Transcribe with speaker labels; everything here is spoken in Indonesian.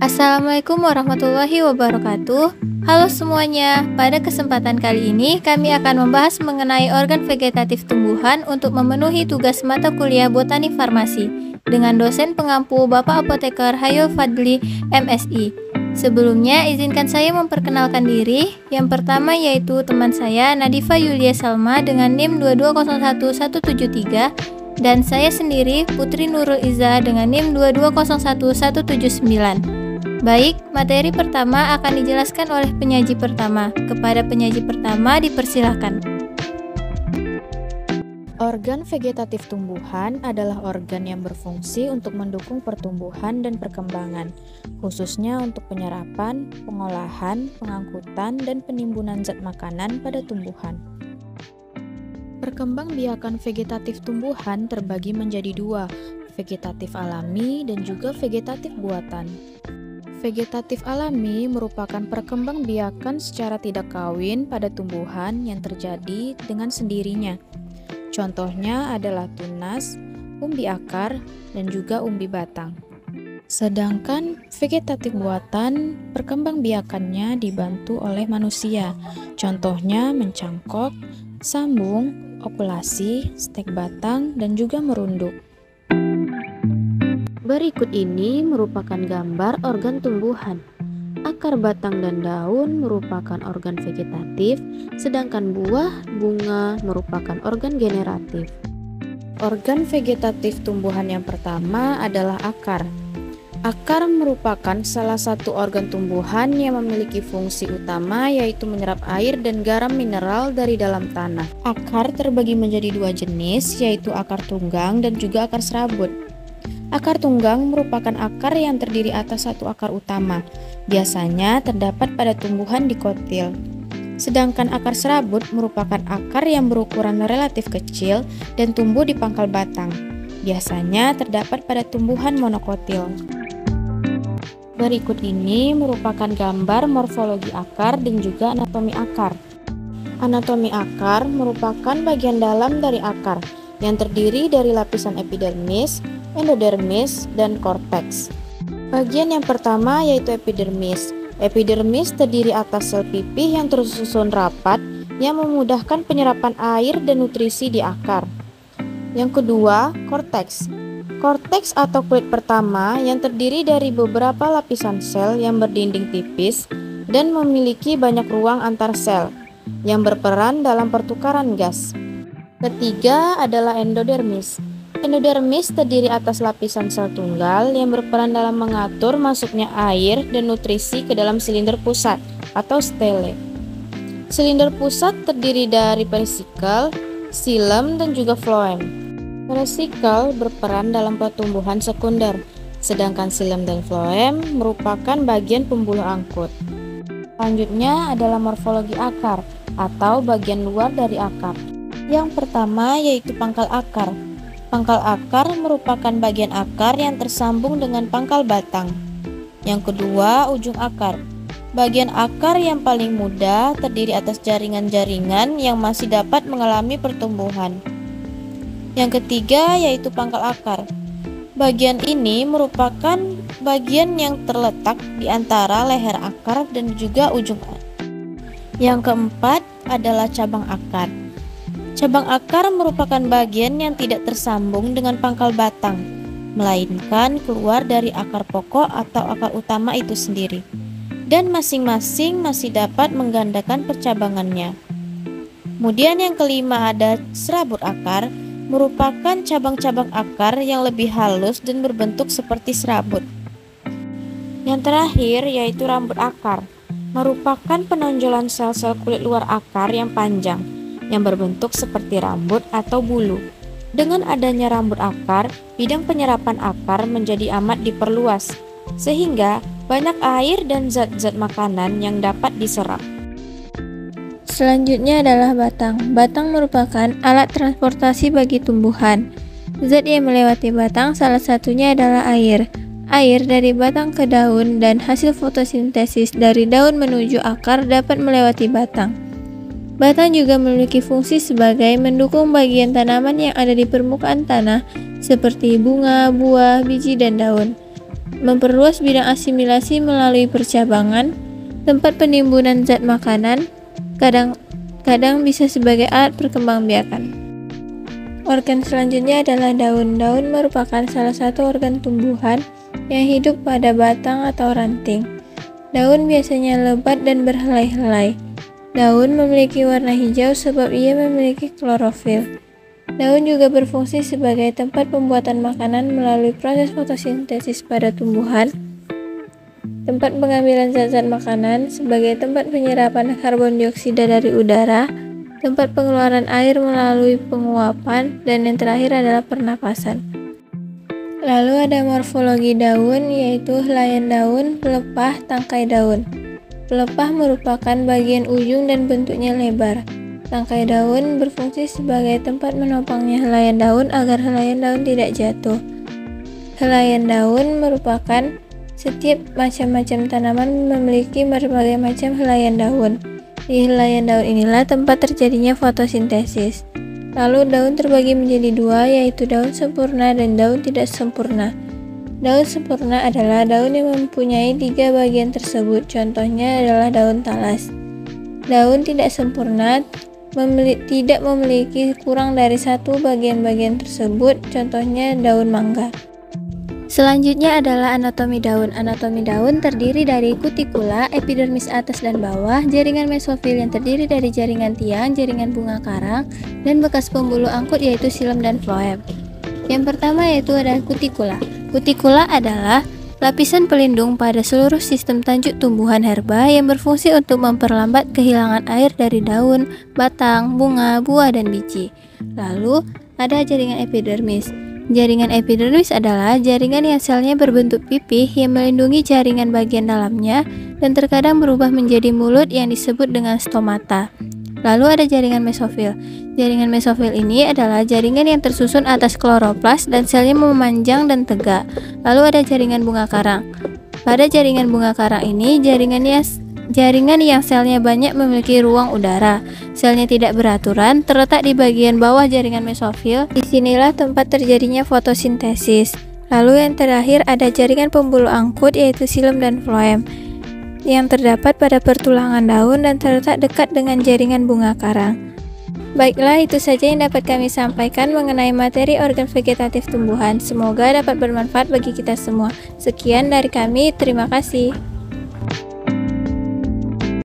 Speaker 1: Assalamualaikum warahmatullahi wabarakatuh. Halo semuanya, pada kesempatan kali ini kami akan membahas mengenai organ vegetatif tumbuhan untuk memenuhi tugas mata kuliah Botani Farmasi dengan dosen pengampu Bapak Apoteker Hayul Fadli, MSI. Sebelumnya izinkan saya memperkenalkan diri. Yang pertama yaitu teman saya Nadifa Yulia Salma dengan NIM 2201173 dan saya sendiri Putri Nurul Iza dengan NIM 2201179. Baik, materi pertama akan dijelaskan oleh penyaji pertama. Kepada penyaji pertama dipersilahkan.
Speaker 2: Organ vegetatif tumbuhan adalah organ yang berfungsi untuk mendukung pertumbuhan dan perkembangan, khususnya untuk penyerapan, pengolahan, pengangkutan, dan penimbunan zat makanan pada tumbuhan. Perkembangbiakan vegetatif tumbuhan terbagi menjadi dua, vegetatif alami dan juga vegetatif buatan. Vegetatif alami merupakan perkembangbiakan secara tidak kawin pada tumbuhan yang terjadi dengan sendirinya. Contohnya adalah tunas, umbi akar, dan juga umbi batang. Sedangkan vegetatif buatan perkembangbiakannya dibantu oleh manusia. Contohnya mencangkok, sambung, okulasi, stek batang, dan juga merunduk. Berikut ini merupakan gambar organ tumbuhan. Akar, batang, dan daun merupakan organ vegetatif, sedangkan buah, bunga merupakan organ generatif. Organ vegetatif tumbuhan yang pertama adalah akar. Akar merupakan salah satu organ tumbuhan yang memiliki fungsi utama yaitu menyerap air dan garam mineral dari dalam tanah. Akar terbagi menjadi dua jenis yaitu akar tunggang dan juga akar serabut. Akar tunggang merupakan akar yang terdiri atas satu akar utama, biasanya terdapat pada tumbuhan dikotil. Sedangkan akar serabut merupakan akar yang berukuran relatif kecil dan tumbuh di pangkal batang, biasanya terdapat pada tumbuhan monokotil. Berikut ini merupakan gambar morfologi akar dan juga anatomi akar. Anatomi akar merupakan bagian dalam dari akar yang terdiri dari lapisan epidermis, endodermis, dan korteks. Bagian yang pertama yaitu epidermis. Epidermis terdiri atas sel pipih yang tersusun rapat yang memudahkan penyerapan air dan nutrisi di akar. Yang kedua, korteks. Korteks atau kulit pertama yang terdiri dari beberapa lapisan sel yang berdinding tipis dan memiliki banyak ruang antar sel yang berperan dalam pertukaran gas. Ketiga adalah endodermis. Endodermis terdiri atas lapisan sel tunggal yang berperan dalam mengatur masuknya air dan nutrisi ke dalam silinder pusat atau stele. Silinder pusat terdiri dari perisikkel, xilem, dan juga floem. Perisikkel berperan dalam pertumbuhan sekunder, sedangkan xilem dan floem merupakan bagian pembuluh angkut. Selanjutnya adalah morfologi akar atau bagian luar dari akar. Yang pertama yaitu pangkal akar. Pangkal akar merupakan bagian akar yang tersambung dengan pangkal batang. Yang kedua, ujung akar. Bagian akar yang paling muda terdiri atas jaringan-jaringan yang masih dapat mengalami pertumbuhan. Yang ketiga yaitu pangkal akar. Bagian ini merupakan bagian yang terletak di antara leher akar dan juga ujung akar. Yang keempat adalah cabang akar. Cabang akar merupakan bagian yang tidak tersambung dengan pangkal batang, melainkan keluar dari akar pokok atau akar utama itu sendiri, dan masing-masing masih dapat menggandakan percabangannya. Kemudian yang kelima ada serabut akar, merupakan cabang-cabang akar yang lebih halus dan berbentuk seperti serabut. Yang terakhir yaitu rambut akar, merupakan penonjolan sel-sel kulit luar akar yang panjang, yang berbentuk seperti rambut atau bulu. Dengan adanya rambut akar, bidang penyerapan akar menjadi amat diperluas, sehingga banyak air dan zat-zat makanan yang dapat diserap.
Speaker 1: Selanjutnya adalah batang. Batang merupakan alat transportasi bagi tumbuhan. Zat yang melewati batang salah satunya adalah air. Air dari batang ke daun dan hasil fotosintesis dari daun menuju akar dapat melewati batang. Batang juga memiliki fungsi sebagai mendukung bagian tanaman yang ada di permukaan tanah, seperti bunga, buah, biji, dan daun. memperluas bidang asimilasi melalui percabangan, tempat penimbunan zat makanan, kadang-kadang bisa sebagai alat perkembangbiakan. Organ selanjutnya adalah daun. Daun merupakan salah satu organ tumbuhan yang hidup pada batang atau ranting. Daun biasanya lebat dan berhelai-helai. Daun memiliki warna hijau sebab ia memiliki klorofil. Daun juga berfungsi sebagai tempat pembuatan makanan melalui proses fotosintesis pada tumbuhan, tempat pengambilan zat-zat makanan sebagai tempat penyerapan karbon dioksida dari udara, tempat pengeluaran air melalui penguapan, dan yang terakhir adalah pernapasan. Lalu ada morfologi daun, yaitu helaian daun, pelepah, tangkai daun. Pelepah merupakan bagian ujung dan bentuknya lebar. Tangkai daun berfungsi sebagai tempat menopangnya helaian daun agar helaian daun tidak jatuh. Helaian daun merupakan setiap macam-macam tanaman memiliki berbagai macam helaian daun. Di helaian daun inilah tempat terjadinya fotosintesis. Lalu daun terbagi menjadi dua, yaitu daun sempurna dan daun tidak sempurna. Daun sempurna adalah daun yang mempunyai 3 bagian tersebut, contohnya adalah daun talas. Daun tidak sempurna tidak memiliki kurang dari 1 bagian-bagian tersebut, contohnya daun mangga. Selanjutnya adalah anatomi daun. Anatomi daun terdiri dari kutikula, epidermis atas dan bawah, jaringan mesofil yang terdiri dari jaringan tiang, jaringan bunga karang, dan bekas pembuluh angkut yaitu xilem dan floem. Yang pertama yaitu ada kutikula. Kutikula adalah lapisan pelindung pada seluruh sistem tanjuk tumbuhan herba yang berfungsi untuk memperlambat kehilangan air dari daun, batang, bunga, buah, dan biji. Lalu ada jaringan epidermis. Jaringan epidermis adalah jaringan yang selnya berbentuk pipih yang melindungi jaringan bagian dalamnya dan terkadang berubah menjadi mulut yang disebut dengan stomata. Lalu ada jaringan mesofil. Jaringan mesofil ini adalah jaringan yang tersusun atas kloroplas dan selnya memanjang dan tegak. Lalu ada jaringan bunga karang. Pada jaringan bunga karang ini, jaringan yang selnya banyak memiliki ruang udara. Selnya tidak beraturan, terletak di bagian bawah jaringan mesofil. Disinilah tempat terjadinya fotosintesis. Lalu yang terakhir ada jaringan pembuluh angkut yaitu xilem dan floem yang terdapat pada pertulangan daun dan terletak dekat dengan jaringan bunga karang. Baiklah, itu saja yang dapat kami sampaikan mengenai materi organ vegetatif tumbuhan. Semoga dapat bermanfaat bagi kita semua. Sekian dari kami, terima kasih.